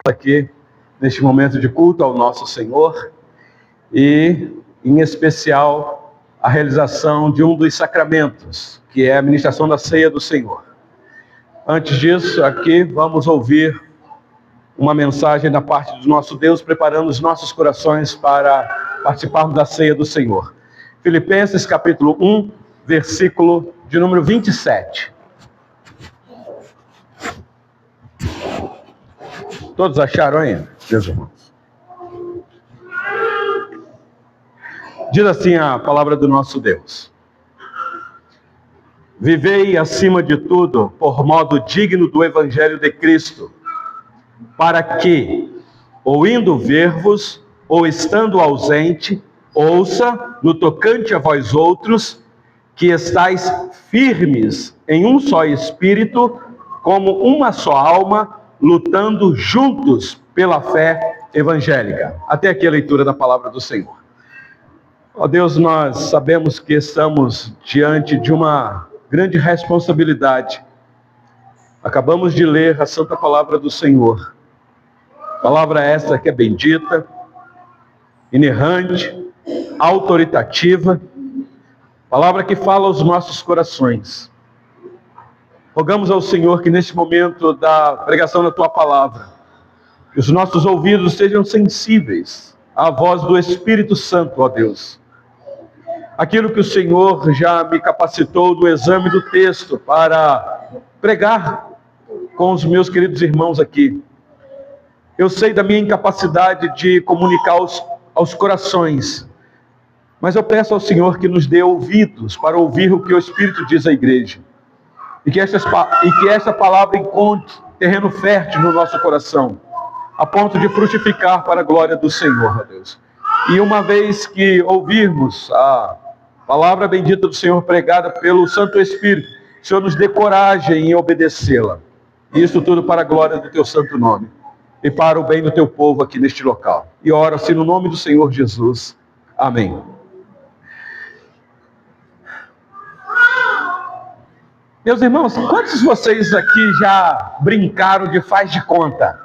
aqui neste momento de culto ao nosso Senhor e, em especial, a realização de um dos sacramentos, que é a ministração da ceia do Senhor. Antes disso, aqui vamos ouvir uma mensagem da parte do nosso Deus, preparando os nossos corações para participarmos da ceia do Senhor. Filipenses capítulo 1, versículo de número 27. Todos acharam aí, meus irmãos? Diz assim a palavra do nosso Deus: vivei acima de tudo por modo digno do Evangelho de Cristo, para que, ou indo ver-vos, ou estando ausente, ouça, no tocante a vós outros, que estáis firmes em um só espírito, como uma só alma, lutando juntos pela fé evangélica. Até aqui a leitura da palavra do Senhor. Ó Deus, nós sabemos que estamos diante de uma grande responsabilidade. Acabamos de ler a santa palavra do Senhor. Palavra esta que é bendita, inerrante, autoritativa, palavra que fala aos nossos corações. Rogamos ao Senhor que neste momento da pregação da Tua palavra, que os nossos ouvidos sejam sensíveis à voz do Espírito Santo, ó Deus. Aquilo que o Senhor já me capacitou do exame do texto para pregar com os meus queridos irmãos aqui. Eu sei da minha incapacidade de comunicar aos corações, mas eu peço ao Senhor que nos dê ouvidos para ouvir o que o Espírito diz à igreja. E que esta palavra encontre terreno fértil no nosso coração, a ponto de frutificar para a glória do Senhor, ó Deus. E uma vez que ouvirmos a palavra bendita do Senhor pregada pelo Santo Espírito, o Senhor nos dê coragem em obedecê-la. E isso tudo para a glória do Teu santo nome e para o bem do Teu povo aqui neste local. E oro assim no nome do Senhor Jesus. Amém. Meus irmãos, quantos de vocês aqui já brincaram de faz de conta?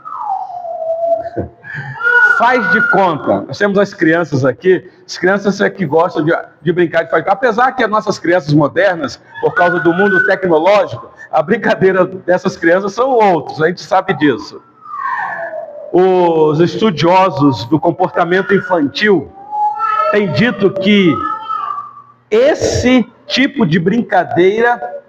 Faz de conta. Nós temos as crianças aqui, as crianças é que gostam de brincar de faz de conta. Apesar que as nossas crianças modernas, por causa do mundo tecnológico, a brincadeira dessas crianças são outros, a gente sabe disso. Os estudiosos do comportamento infantil têm dito que esse tipo de brincadeira,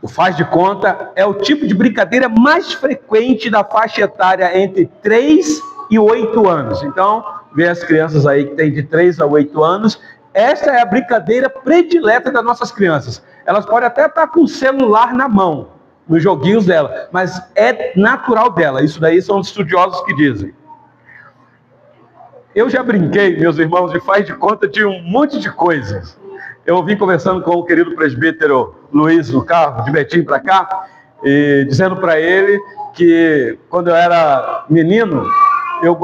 o faz de conta, é o tipo de brincadeira mais frequente da faixa etária entre 3 e 8 anos. Então, vê as crianças aí que têm de 3 a 8 anos, esta é a brincadeira predileta das nossas crianças. Elas podem até estar com o celular na mão, nos joguinhos dela, mas é natural dela. Isso daí são os estudiosos que dizem. Eu já brinquei, meus irmãos, de faz de conta de um monte de coisas. Eu vim conversando com o querido presbítero Luiz no carro, de Betim para cá, e dizendo para ele que quando eu era menino, eu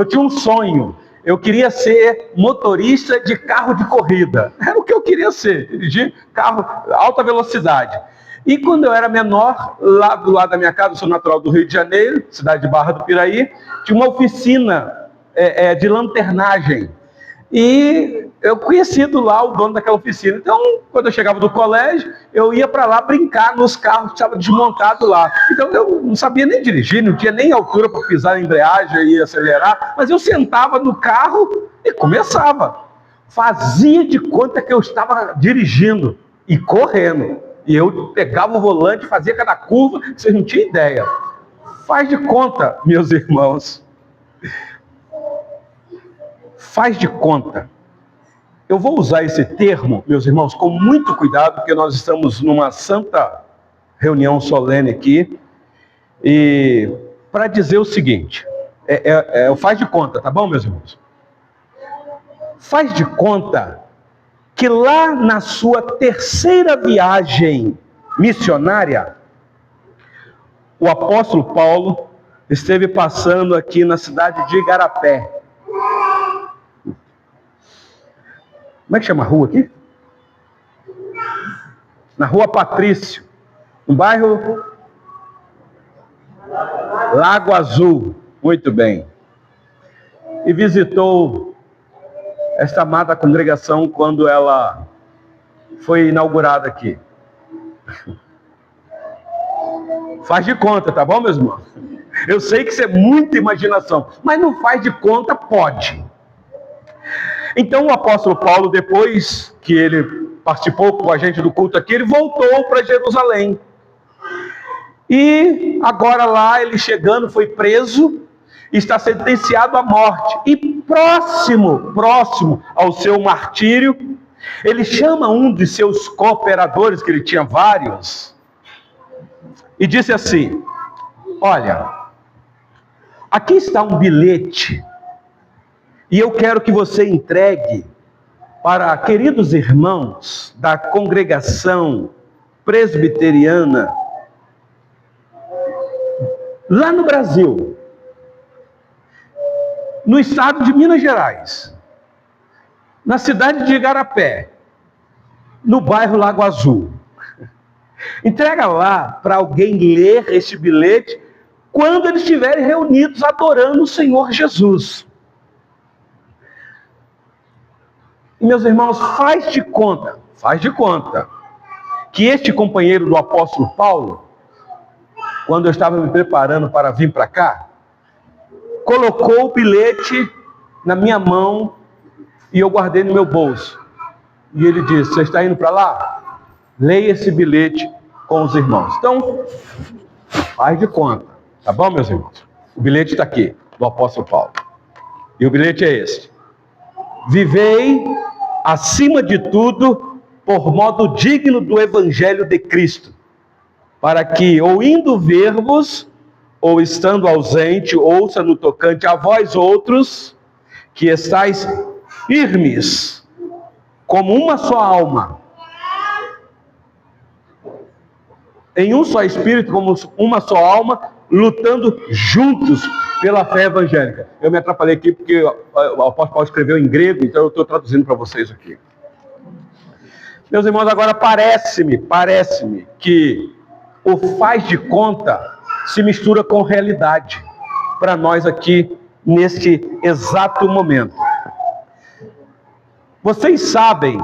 tinha um sonho. Eu queria ser motorista de carro de corrida. Era o que eu queria ser, dirigir carro alta velocidade. E quando eu era menor, lá do lado da minha casa, eu sou natural do Rio de Janeiro, cidade de Barra do Piraí, tinha uma oficina de lanternagem. E eu conheci lá o dono daquela oficina. Então, quando eu chegava do colégio, eu ia para lá brincar nos carros que estavam desmontados lá. Então, eu não sabia nem dirigir, não tinha nem altura para pisar na embreagem e acelerar, mas eu sentava no carro e começava. Fazia de conta que eu estava dirigindo e correndo. E eu pegava o volante, fazia cada curva, vocês não tinham ideia. Faz de conta, meus irmãos. Faz de conta. Eu vou usar esse termo, meus irmãos, com muito cuidado, porque nós estamos numa santa reunião solene aqui, e para dizer o seguinte, faz de conta, tá bom, meus irmãos? Faz de conta que lá na sua terceira viagem missionária, o apóstolo Paulo esteve passando aqui na cidade de Igarapé. Como é que chama a rua aqui? Na Rua Patrício, um bairro Lago Azul, muito bem. E visitou esta amada congregação quando ela foi inaugurada aqui. Faz de conta, tá bom, meus irmãos? Eu sei que isso é muita imaginação, mas não faz de conta, pode. Então o apóstolo Paulo, depois que ele participou com a gente do culto aqui, ele voltou para Jerusalém. E agora lá, ele chegando, foi preso, está sentenciado à morte. E próximo ao seu martírio, ele chama um de seus cooperadores, que ele tinha vários, e disse assim: olha, aqui está um bilhete, e eu quero que você entregue para queridos irmãos da congregação presbiteriana lá no Brasil, no estado de Minas Gerais, na cidade de Igarapé, no bairro Lago Azul. Entrega lá para alguém ler este bilhete quando eles estiverem reunidos adorando o Senhor Jesus. E, meus irmãos, faz de conta que este companheiro do apóstolo Paulo, quando eu estava me preparando para vir para cá, colocou o bilhete na minha mão e eu guardei no meu bolso. E ele disse: você está indo para lá? Leia esse bilhete com os irmãos. Então, faz de conta, tá bom, meus irmãos? O bilhete está aqui, do apóstolo Paulo. E o bilhete é este: vivei, acima de tudo, por modo digno do evangelho de Cristo, para que, ou indo ver-vos, ou estando ausente, ouça no tocante a vós outros, que estáis firmes, como uma só alma, em um só espírito, como uma só alma, lutando juntos pela fé evangélica. Eu me atrapalhei aqui porque o apóstolo Paulo escreveu em grego, então eu estou traduzindo para vocês aqui. Meus irmãos, agora parece-me que o faz de conta se mistura com realidade para nós aqui neste exato momento. Vocês sabem,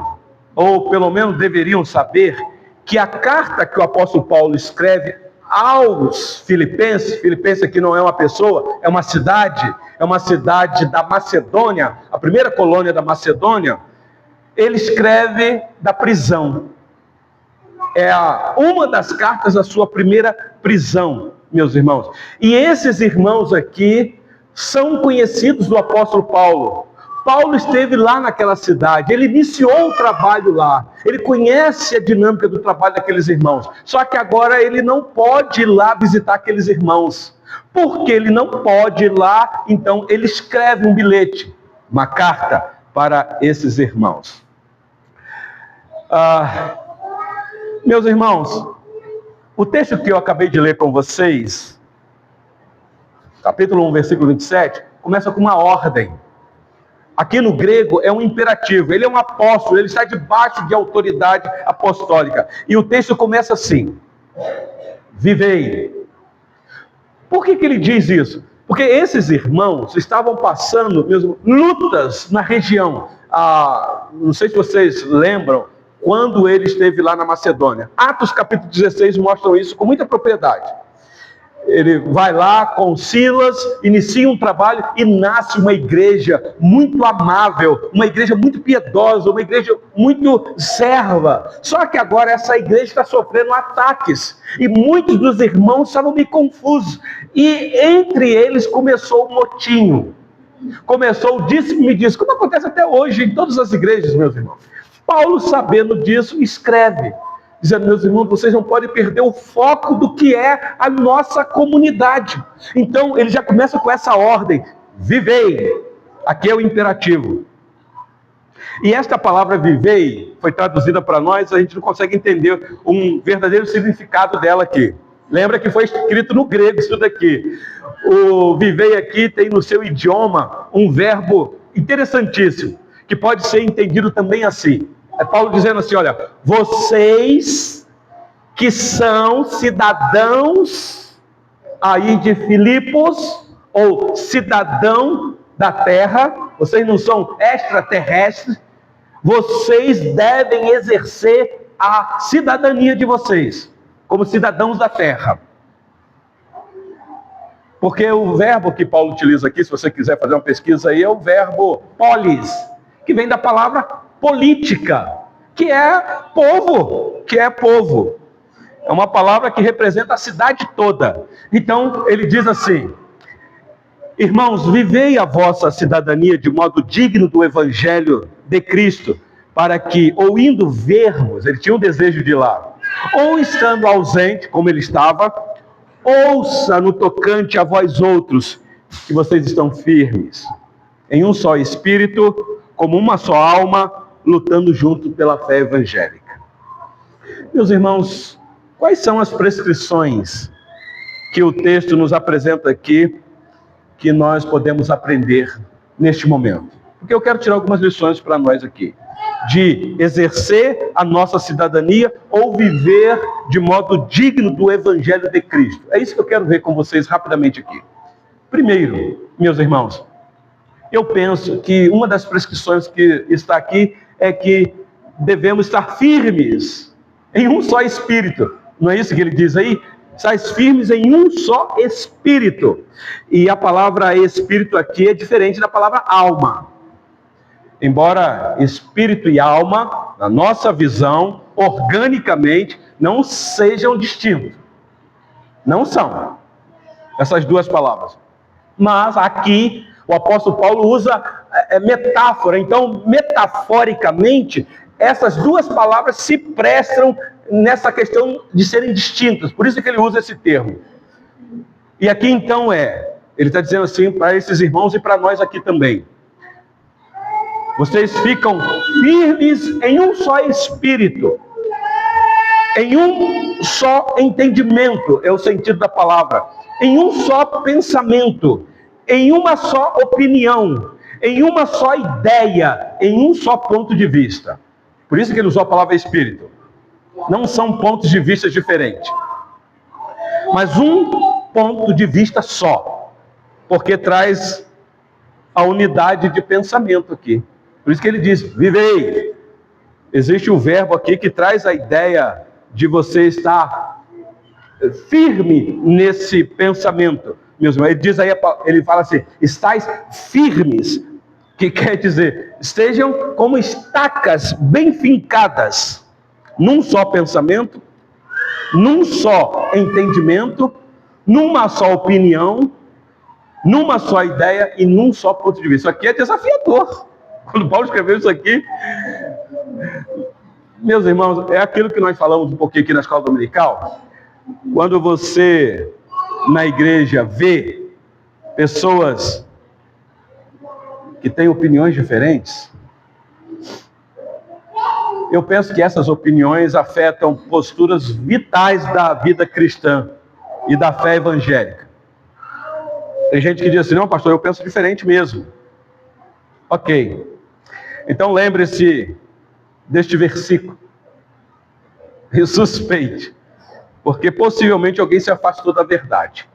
ou pelo menos deveriam saber, que a carta que o apóstolo Paulo escreve aos Filipenses aqui não é uma pessoa, é uma cidade da Macedônia, a primeira colônia da Macedônia. Ele escreve da prisão. É uma das cartas da sua primeira prisão, meus irmãos. E esses irmãos aqui são conhecidos do apóstolo Paulo. Paulo esteve lá naquela cidade, ele iniciou o trabalho lá, ele conhece a dinâmica do trabalho daqueles irmãos. Só que agora ele não pode ir lá visitar aqueles irmãos. Porque ele não pode ir lá, então ele escreve um bilhete, uma carta para esses irmãos. Meus irmãos, o texto que eu acabei de ler com vocês, capítulo 1, versículo 27, começa com uma ordem. Aqui no grego é um imperativo, ele é um apóstolo, ele está debaixo de autoridade apostólica. E o texto começa assim: vivei. Por que ele diz isso? Porque esses irmãos estavam passando mesmo lutas na região. Não sei se vocês lembram, quando ele esteve lá na Macedônia. Atos capítulo 16 mostram isso com muita propriedade. Ele vai lá com Silas, inicia um trabalho e nasce uma igreja muito amável, uma igreja muito piedosa, uma igreja muito serva. Só que agora essa igreja está sofrendo ataques e muitos dos irmãos estavam meio confusos. E entre eles começou o motinho, começou o disse-me-disse, como acontece até hoje em todas as igrejas, meus irmãos. Paulo, sabendo disso, escreve, dizendo: meus irmãos, vocês não podem perder o foco do que é a nossa comunidade. Então, ele já começa com essa ordem: vivei. Aqui é o imperativo. E esta palavra vivei foi traduzida para nós, a gente não consegue entender um verdadeiro significado dela aqui. Lembra que foi escrito no grego isso daqui. O vivei aqui tem no seu idioma um verbo interessantíssimo, que pode ser entendido também assim. É Paulo dizendo assim: olha, vocês que são cidadãos aí de Filipos, ou cidadão da terra, vocês não são extraterrestres, vocês devem exercer a cidadania de vocês, como cidadãos da terra. Porque o verbo que Paulo utiliza aqui, se você quiser fazer uma pesquisa aí, é o verbo polis, que vem da palavra política, que é povo, É uma palavra que representa a cidade toda. Então, ele diz assim: irmãos, vivei a vossa cidadania de modo digno do evangelho de Cristo, para que, ou indo vermos, ele tinha um desejo de ir lá, ou estando ausente, como ele estava, ouça no tocante a vós outros, que vocês estão firmes, em um só espírito, como uma só alma, lutando junto pela fé evangélica. Meus irmãos, quais são as prescrições que o texto nos apresenta aqui, que nós podemos aprender neste momento? Porque eu quero tirar algumas lições para nós aqui, de exercer a nossa cidadania ou viver de modo digno do Evangelho de Cristo. É isso que eu quero ver com vocês rapidamente aqui. Primeiro, meus irmãos, eu penso que uma das prescrições que está aqui é que devemos estar firmes em um só espírito. Não é isso que ele diz aí? Estais firmes em um só espírito. E a palavra espírito aqui é diferente da palavra alma. Embora espírito e alma, na nossa visão, organicamente, não sejam distintos. Não são essas duas palavras. Mas aqui o apóstolo Paulo usa metáfora. Então, metaforicamente, essas duas palavras se prestam nessa questão de serem distintas. Por isso que ele usa esse termo. E aqui então ele está dizendo assim para esses irmãos e para nós aqui também: vocês ficam firmes em um só espírito, em um só entendimento, é o sentido da palavra, em um só pensamento, em uma só opinião, em uma só ideia, em um só ponto de vista. Por isso que ele usou a palavra espírito. Não são pontos de vista diferentes, mas um ponto de vista só, porque traz a unidade de pensamento aqui. Por isso que ele diz, vivei. Existe um verbo aqui que traz a ideia de você estar firme nesse pensamento. Meus irmãos, ele diz aí, ele fala assim, estais firmes, que quer dizer, estejam como estacas bem fincadas, num só pensamento, num só entendimento, numa só opinião, numa só ideia e num só ponto de vista. Isso aqui é desafiador. Quando Paulo escreveu isso aqui, meus irmãos, é aquilo que nós falamos um pouquinho aqui na escola dominical. Quando você, na igreja, vê pessoas que têm opiniões diferentes, eu penso que essas opiniões afetam posturas vitais da vida cristã e da fé evangélica. Tem gente que diz assim, não, pastor, eu penso diferente mesmo. Ok. Então lembre-se deste versículo. E suspeite, porque possivelmente alguém se afastou da verdade.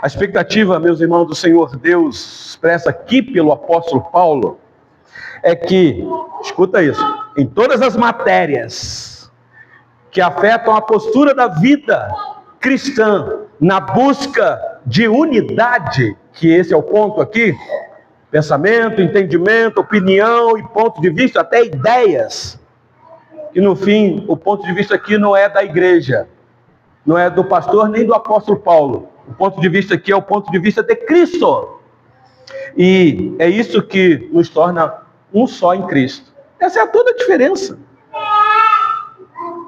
A expectativa, meus irmãos, do Senhor Deus, expressa aqui pelo apóstolo Paulo, é que, escuta isso, em todas as matérias que afetam a postura da vida cristã, na busca de unidade, que esse é o ponto aqui, pensamento, entendimento, opinião e ponto de vista, até ideias, e no fim, o ponto de vista aqui não é da igreja, não é do pastor nem do apóstolo Paulo, o ponto de vista aqui é o ponto de vista de Cristo, e é isso que nos torna um só em Cristo. Essa é toda a diferença.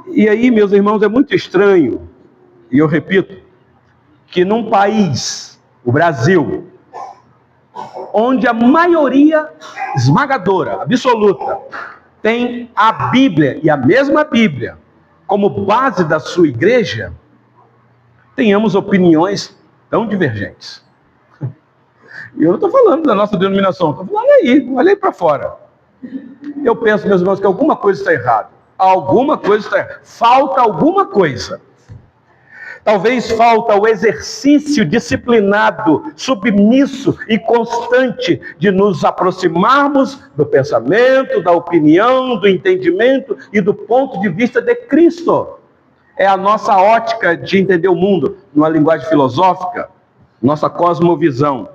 E aí, meus irmãos, é muito estranho, e eu repito, que num país, o Brasil, onde a maioria esmagadora, absoluta, tem a Bíblia, e a mesma Bíblia, como base da sua igreja, tenhamos opiniões tão divergentes. E eu não estou falando da nossa denominação, estou falando aí, olha aí para fora. Eu penso, meus irmãos, que alguma coisa está errada. Alguma coisa está errada. Falta alguma coisa. Talvez falta o exercício disciplinado, submisso e constante de nos aproximarmos do pensamento, da opinião, do entendimento e do ponto de vista de Cristo. É a nossa ótica de entender o mundo, numa linguagem filosófica, nossa cosmovisão.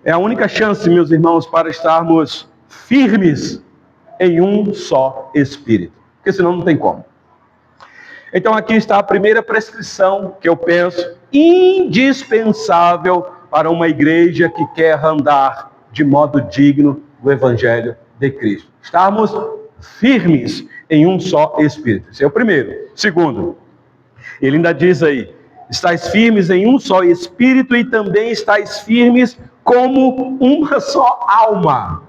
É a única chance, meus irmãos, para estarmos firmes em um só Espírito. Porque senão não tem como. Então aqui está a primeira prescrição que eu penso indispensável para uma igreja que quer andar de modo digno do Evangelho de Cristo. Estarmos firmes em um só Espírito. Esse é o primeiro. Segundo, ele ainda diz aí, estáis firmes em um só Espírito e também estáis firmes como uma só alma.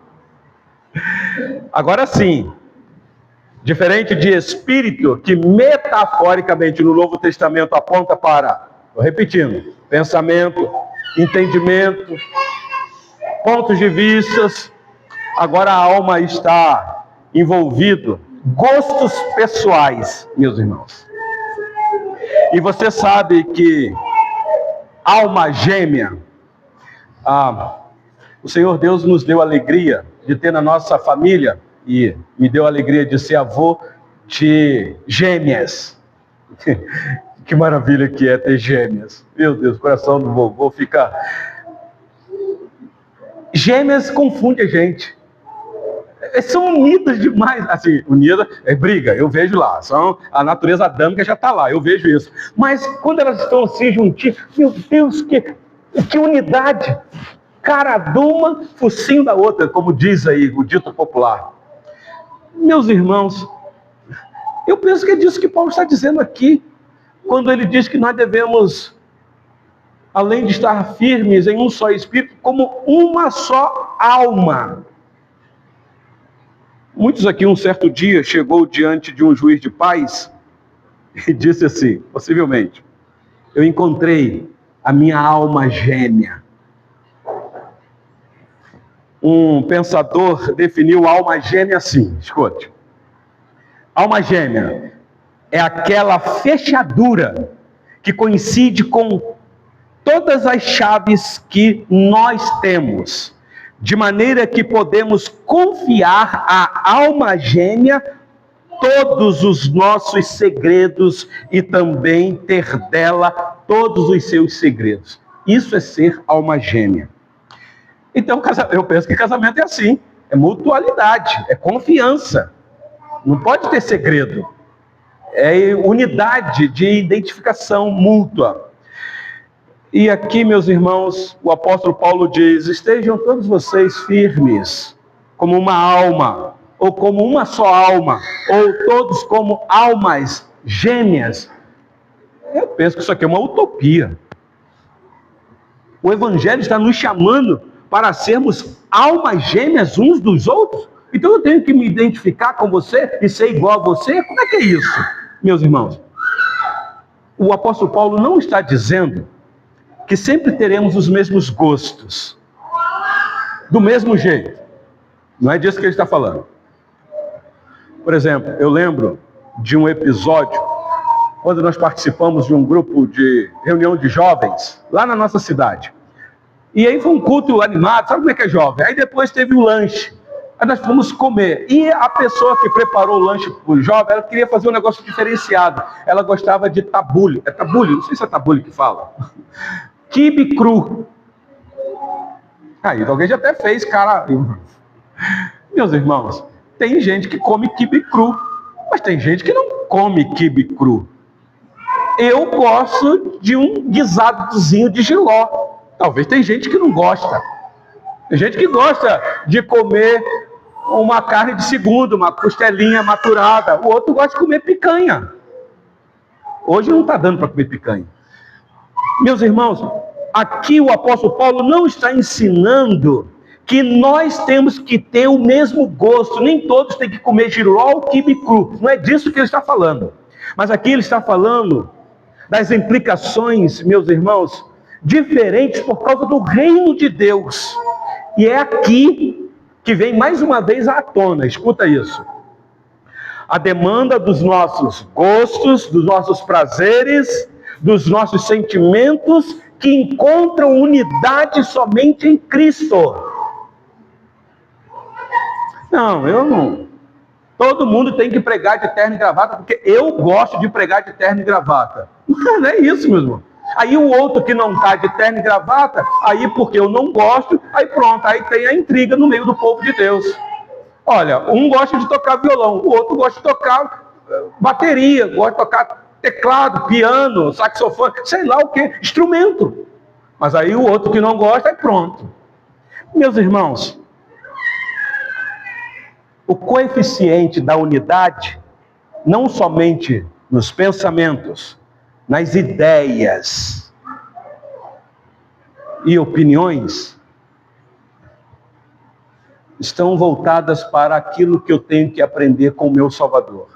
Agora sim, diferente de espírito, que metaforicamente no Novo Testamento aponta para, estou repetindo, pensamento, entendimento, pontos de vistas, agora a alma está envolvido, gostos pessoais, meus irmãos. E você sabe que alma gêmea, o Senhor Deus nos deu alegria de ter na nossa família, e me deu a alegria de ser avô de gêmeas. Que maravilha que é ter gêmeas. Meu Deus, o coração do vovô fica... Gêmeas confunde a gente. São unidas demais. Assim, unida é briga, eu vejo lá. A natureza adâmica já está lá, eu vejo isso. Mas quando elas estão assim juntinhas, meu Deus, que unidade. Cara de uma, focinho da outra, como diz aí o dito popular. Meus irmãos, eu penso que é disso que Paulo está dizendo aqui, quando ele diz que nós devemos, além de estar firmes em um só Espírito, como uma só alma. Muitos aqui, um certo dia, chegou diante de um juiz de paz e disse assim, possivelmente, eu encontrei a minha alma gêmea. Um pensador definiu a alma gêmea assim, escute. Alma gêmea é aquela fechadura que coincide com todas as chaves que nós temos, de maneira que podemos confiar à alma gêmea todos os nossos segredos e também ter dela todos os seus segredos. Isso é ser alma gêmea. Então, eu penso que casamento é assim, é mutualidade, é confiança. Não pode ter segredo. É unidade de identificação mútua. E aqui, meus irmãos, o apóstolo Paulo diz, estejam todos vocês firmes, como uma alma, ou como uma só alma, ou todos como almas gêmeas. Eu penso que isso aqui é uma utopia. O Evangelho está nos chamando para sermos almas gêmeas uns dos outros? Então eu tenho que me identificar com você e ser igual a você? Como é que é isso, meus irmãos? O apóstolo Paulo não está dizendo que sempre teremos os mesmos gostos, do mesmo jeito. Não é disso que ele está falando. Por exemplo, eu lembro de um episódio, quando nós participamos de um grupo de reunião de jovens, lá na nossa cidade. E aí foi um culto animado, sabe como é que é jovem? Aí depois teve o lanche, aí nós fomos comer. E a pessoa que preparou o lanche para o jovem, ela queria fazer um negócio diferenciado. Ela gostava de tabule. É tabule? Não sei se é tabule que fala. Quibe cru. Aí alguém já até fez, cara. Meus irmãos, tem gente que come quibe cru, mas tem gente que não come quibe cru. Eu gosto de um guisadozinho de jiló. Talvez tem gente que não gosta. Tem gente que gosta de comer uma carne de segunda, uma costelinha maturada. O outro gosta de comer picanha. Hoje não está dando para comer picanha. Meus irmãos, aqui o apóstolo Paulo não está ensinando que nós temos que ter o mesmo gosto. Nem todos têm que comer jiló ou quibe cru. Não é disso que ele está falando. Mas aqui ele está falando das implicações, meus irmãos, diferentes por causa do reino de Deus. E é aqui que vem mais uma vez à tona, escuta isso. a demanda dos nossos gostos, dos nossos prazeres, dos nossos sentimentos, que encontram unidade somente em Cristo. Não, eu não. Todo mundo tem que pregar de terno e gravata, porque eu gosto de pregar de terno e gravata. Não é isso, meu irmão. Aí o outro que não está de terno e gravata, aí porque eu não gosto, aí pronto, aí tem a intriga no meio do povo de Deus. Olha, um gosta de tocar violão, o outro gosta de tocar bateria, gosta de tocar teclado, piano, saxofone, sei lá o que, instrumento. Mas aí o outro que não gosta, aí pronto. Meus irmãos, o coeficiente da unidade, não somente nos pensamentos, nas ideias e opiniões, estão voltadas para aquilo que eu tenho que aprender com o meu Salvador,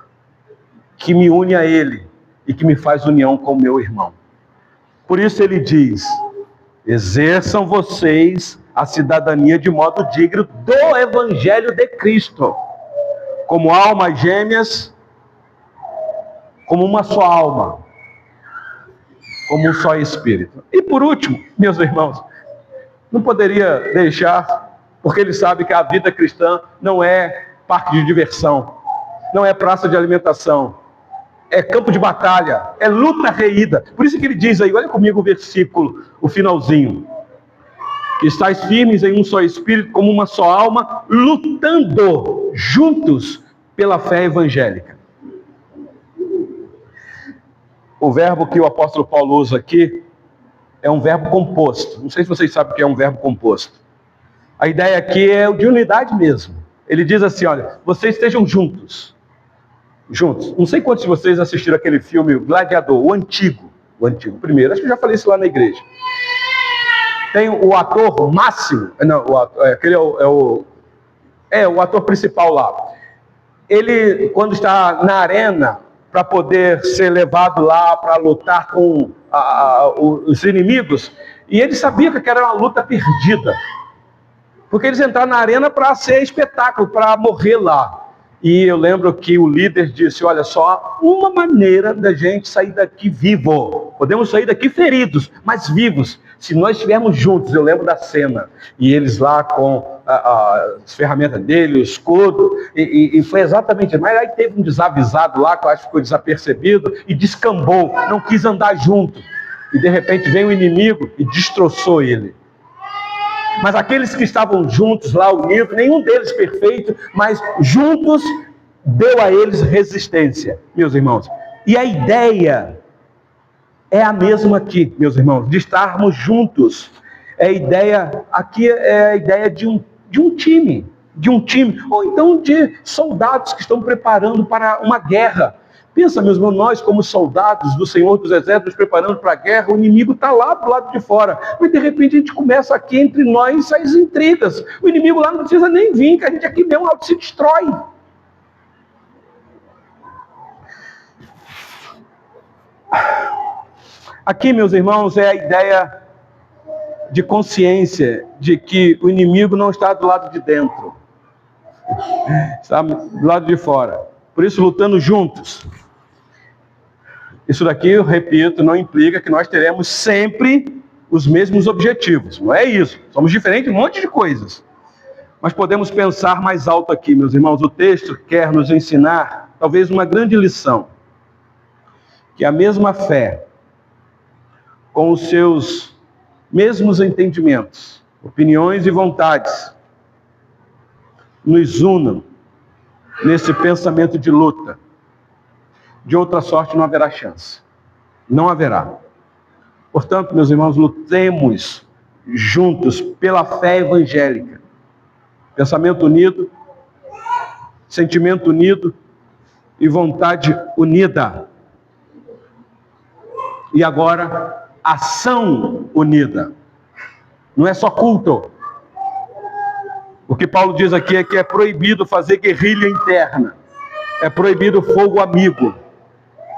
que me une a Ele e que me faz união com o meu irmão. Por isso ele diz: exerçam vocês a cidadania de modo digno do Evangelho de Cristo, como almas gêmeas, como uma só alma, como um só Espírito. E por último, meus irmãos, não poderia deixar, porque ele sabe que a vida cristã não é parque de diversão, não é praça de alimentação, é campo de batalha, é luta reída. Por isso que ele diz aí, olha comigo o versículo, o finalzinho: que estáis firmes em um só Espírito, como uma só alma, lutando juntos pela fé evangélica. O verbo que o apóstolo Paulo usa aqui é um verbo composto. Não sei se vocês sabem o que é um verbo composto. A ideia aqui é de unidade mesmo. Ele diz assim, olha, vocês estejam juntos. Juntos. Não sei quantos de vocês assistiram aquele filme Gladiador, o antigo primeiro. Acho que eu já falei isso lá na igreja. Tem o ator Máximo, não, aquele é o ator principal lá. Ele, quando está na arena, para poder ser levado lá para lutar com os inimigos, e ele sabia que era uma luta perdida, porque eles entraram na arena para ser espetáculo, para morrer lá. E eu lembro que o líder disse, olha só, uma maneira da gente sair daqui vivo. Podemos sair daqui feridos, mas vivos, se nós estivermos juntos. Eu lembro da cena, e eles lá com as ferramentas dele, o escudo, e foi exatamente, mas aí teve um desavisado lá, que eu acho que ficou desapercebido, e descambou, não quis andar junto. E de repente veio o inimigo e destroçou ele. Mas aqueles que estavam juntos lá, unidos, nenhum deles perfeito, mas juntos, deu a eles resistência, meus irmãos. E a ideia é a mesma aqui, meus irmãos, de estarmos juntos. Aqui é a ideia de um time, ou então de soldados que estão preparando para uma guerra. Pensa, meus irmãos, nós como soldados do Senhor dos Exércitos, nos preparando para a guerra, o inimigo está lá do lado de fora. Mas de repente a gente começa aqui entre nós as intrigas. O inimigo lá não precisa nem vir, que a gente aqui mesmo se destrói. Aqui, meus irmãos, é a ideia de consciência de que o inimigo não está do lado de dentro, está do lado de fora. Por isso, lutando juntos. Isso daqui, eu repito, não implica que nós teremos sempre os mesmos objetivos. Não é isso. Somos diferentes em um monte de coisas. Mas podemos pensar mais alto aqui, meus irmãos. O texto quer nos ensinar, talvez, uma grande lição. Que a mesma fé, com os seus mesmos entendimentos, opiniões e vontades, nos unam nesse pensamento de luta. De outra sorte não haverá chance. Não haverá. Portanto, meus irmãos, lutemos juntos pela fé evangélica. Pensamento unido, sentimento unido e vontade unida. E agora, ação unida. Não é só culto. O que Paulo diz aqui é que é proibido fazer guerrilha interna. É proibido fogo amigo.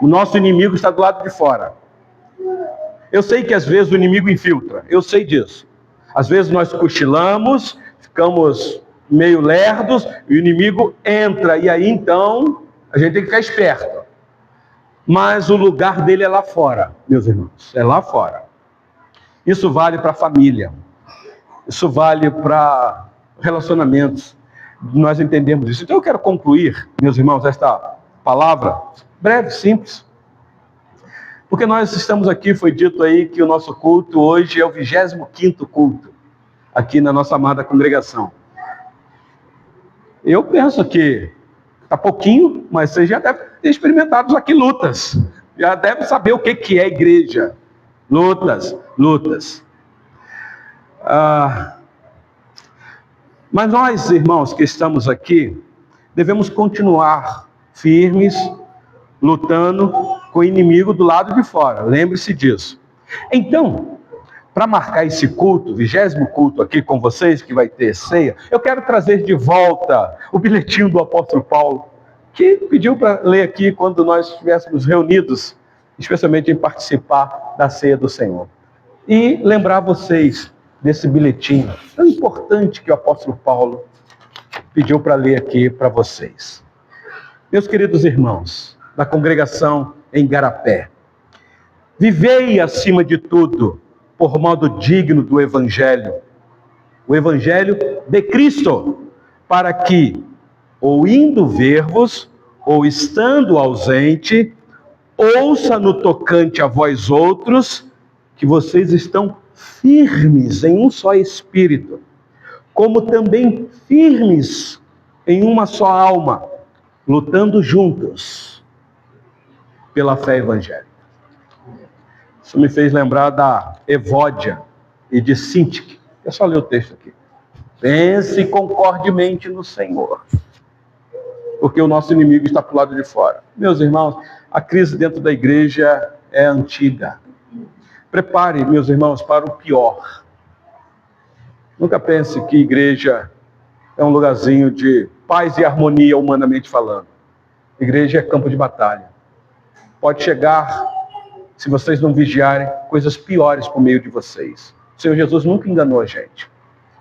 O nosso inimigo está do lado de fora. Eu sei que às vezes o inimigo infiltra. Eu sei disso. Às vezes nós cochilamos, ficamos meio lerdos, e o inimigo entra. E aí então, A gente tem que ficar esperto. Mas o lugar dele é lá fora, meus irmãos. É lá fora. Isso vale para a família. Isso vale para relacionamentos. Nós entendemos isso. Então eu quero concluir, meus irmãos, esta palavra breve, simples. Porque nós estamos aqui, foi dito aí que o nosso culto hoje é o 25º culto aqui na nossa amada congregação. Eu penso que está pouquinho, mas vocês já devem ter experimentado aqui lutas. Já devem saber o que é igreja. Lutas. Mas nós, irmãos, que estamos aqui, devemos continuar firmes, lutando com o inimigo do lado de fora. Lembre-se disso. Então, para marcar esse culto, 20º culto aqui com vocês, que vai ter ceia, eu quero trazer de volta o bilhetinho do apóstolo Paulo, que pediu para ler aqui quando nós estivéssemos reunidos, especialmente em participar da ceia do Senhor. E lembrar vocês desse bilhetinho tão importante que o apóstolo Paulo pediu para ler aqui para vocês. Meus queridos irmãos da congregação em Igarapé, vivei acima de tudo por modo digno do Evangelho, o Evangelho de Cristo, para que, ou indo ver-vos, ou estando ausente, ouça no tocante a vós outros, que vocês estão firmes em um só espírito, como também firmes em uma só alma, lutando juntos pela fé evangélica. Isso me fez lembrar da Evódia e de Sintique. É só ler o texto aqui. Pense concordemente no Senhor, porque o nosso inimigo está para o lado de fora. Meus irmãos, a crise dentro da igreja é antiga. Prepare, meus irmãos, para o pior. Nunca pense que igreja é um lugarzinho de paz e harmonia, humanamente falando. Igreja é campo de batalha. Pode chegar, se vocês não vigiarem, coisas piores por meio de vocês. O Senhor Jesus nunca enganou a gente.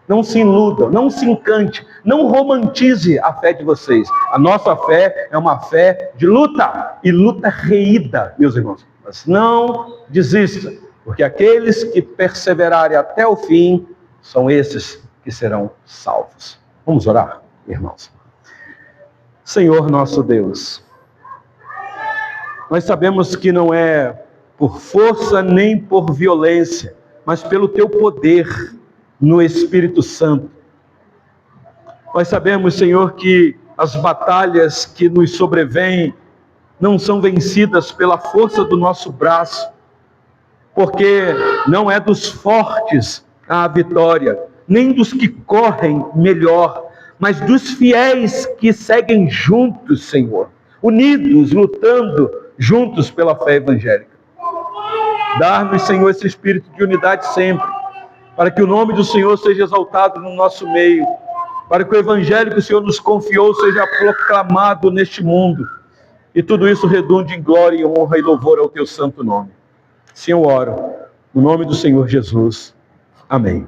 Não se iludam, não se encante, não romantize a fé de vocês. A nossa fé é uma fé de luta, e luta reída, meus irmãos. Mas não desista, porque aqueles que perseverarem até o fim, são esses que serão salvos. Vamos orar, irmãos. Senhor nosso Deus, nós sabemos que não é por força nem por violência, mas pelo Teu poder no Espírito Santo. Nós sabemos, Senhor, que as batalhas que nos sobrevêm não são vencidas pela força do nosso braço, porque não é dos fortes a vitória, nem dos que correm melhor, mas dos fiéis que seguem juntos, Senhor, unidos, lutando juntos pela fé evangélica. Dá-nos, Senhor, esse espírito de unidade sempre, para que o nome do Senhor seja exaltado no nosso meio, para que o evangelho que o Senhor nos confiou seja proclamado neste mundo, e tudo isso redunde em glória, e honra e louvor ao Teu santo nome. Assim eu oro, no nome do Senhor Jesus. Amém.